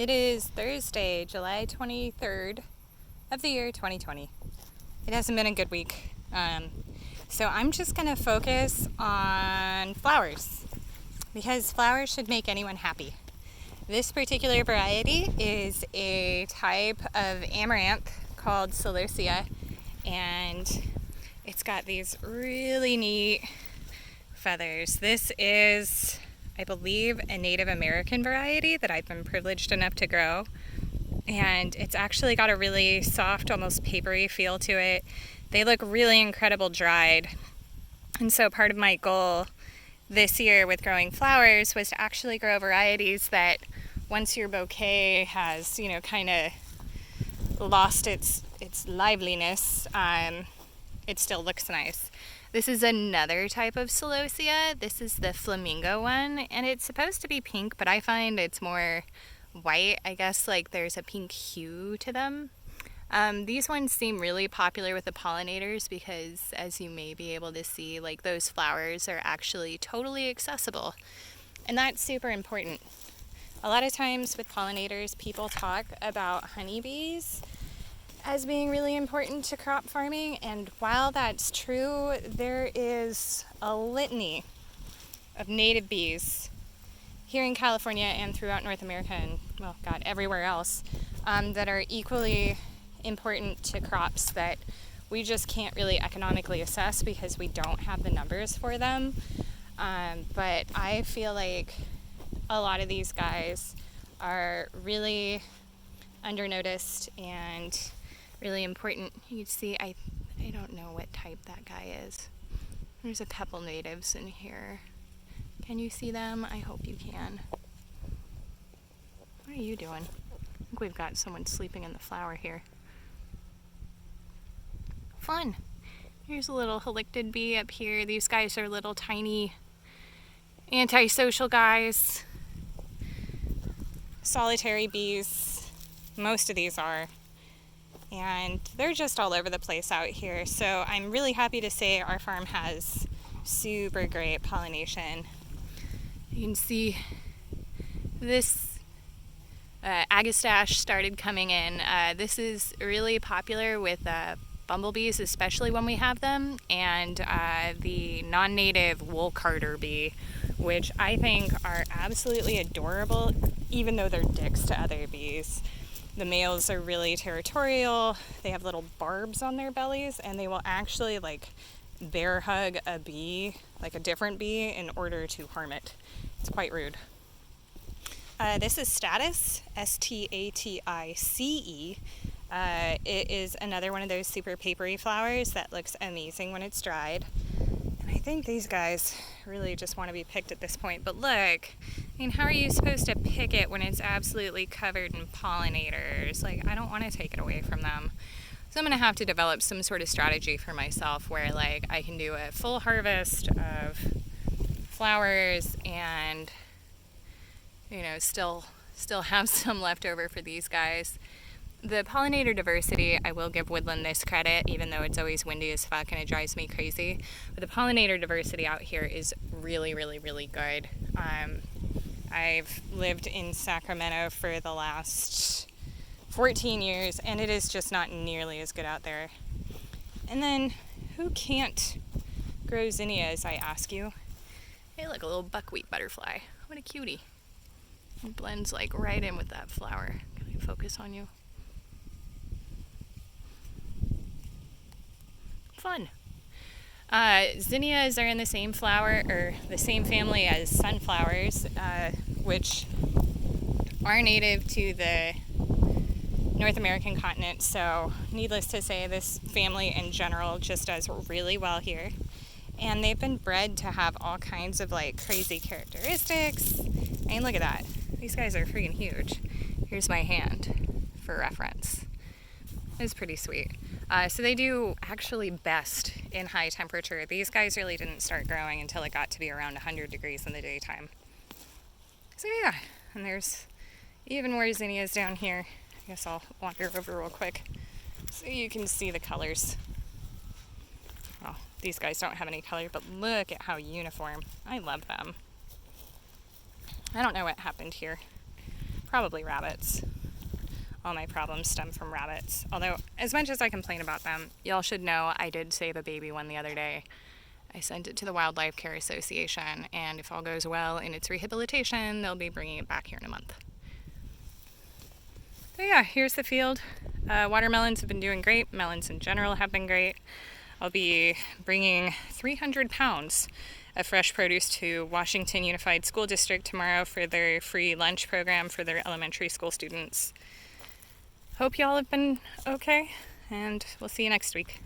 It is Thursday, July 23rd of the year 2020. It hasn't been a good week. So I'm just going to focus on flowers because flowers should make anyone happy. This particular variety is a type of amaranth called celosia, and it's got these really neat feathers. This is, I believe, a Native American variety that I've been privileged enough to grow. And it's actually got a really soft, almost papery feel to it. They look really incredible dried. And so part of my goal this year with growing flowers was to actually grow varieties that once your bouquet has, kind of lost its liveliness, it still looks nice. This is another type of celosia. This is the flamingo one, and it's supposed to be pink, but I find it's more white. I guess like there's a pink hue to them. These ones seem really popular with the pollinators because, as you may be able to see, like those flowers are actually totally accessible, and that's super important. A lot of times with pollinators, people talk about honeybees as being really important to crop farming, and while that's true, there is a litany of native bees here in California and throughout North America and, well, God, everywhere else, that are equally important to crops that we just can't really economically assess because we don't have the numbers for them. But I feel like a lot of these guys are really undernoticed and really important. You can see, I don't know what type that guy is. There's a couple natives in here. Can you see them? I hope you can. What are you doing? I think we've got someone sleeping in the flower here. Fun. Here's a little halictid bee up here. These guys are little tiny antisocial guys. Solitary bees. Most of these are. And they're just all over the place out here. So I'm really happy to say our farm has super great pollination. You can see this agastache started coming in. This is really popular with bumblebees, especially when we have them, and the non-native wool carder bee, which I think are absolutely adorable, even though they're dicks to other bees. The males are really territorial. They have little barbs on their bellies, and they will actually bear hug a bee, like a different bee, in order to harm it. It's quite rude. This is Statice, S-T-A-T-I-C-E. It is another one of those super papery flowers that looks amazing when it's dried. And I think these guys really just want to be picked at this point. But look, how are you supposed to pick it when it's absolutely covered in pollinators? I don't want to take it away from them. So I'm going to have to develop some sort of strategy for myself where I can do a full harvest of flowers and still have some left over for these guys. The pollinator diversity, I will give woodland this credit, even though it's always windy as fuck and it drives me crazy. But the pollinator diversity out here is really, really, really good. I've lived in Sacramento for the last 14 years, and it is just not nearly as good out there. And then, who can't grow zinnias, I ask you? Hey, look, a little buckwheat butterfly. What a cutie. It blends right in with that flower. Can I focus on you? Fun. Zinnias are in the same flower, or the same family as sunflowers, which are native to the North American continent. So needless to say, this family in general just does really well here. And they've been bred to have all kinds of crazy characteristics. And look at that. These guys are freaking huge. Here's my hand for reference. It's pretty sweet. So they do actually best in high temperature. These guys really didn't start growing until it got to be around 100 degrees in the daytime. So yeah, and there's even more zinnias down here. I guess I'll wander over real quick so you can see the colors. Well, these guys don't have any color, but look at how uniform. I love them. I don't know what happened here. Probably rabbits. All my problems stem from rabbits. Although, as much as I complain about them, y'all should know I did save a baby one the other day. I sent it to the Wildlife Care Association, and if all goes well in its rehabilitation, they'll be bringing it back here in a month. So yeah, here's the field. Watermelons have been doing great. Melons in general have been great. I'll be bringing 300 pounds of fresh produce to Washington Unified School District tomorrow for their free lunch program for their elementary school students. Hope y'all have been okay, and we'll see you next week.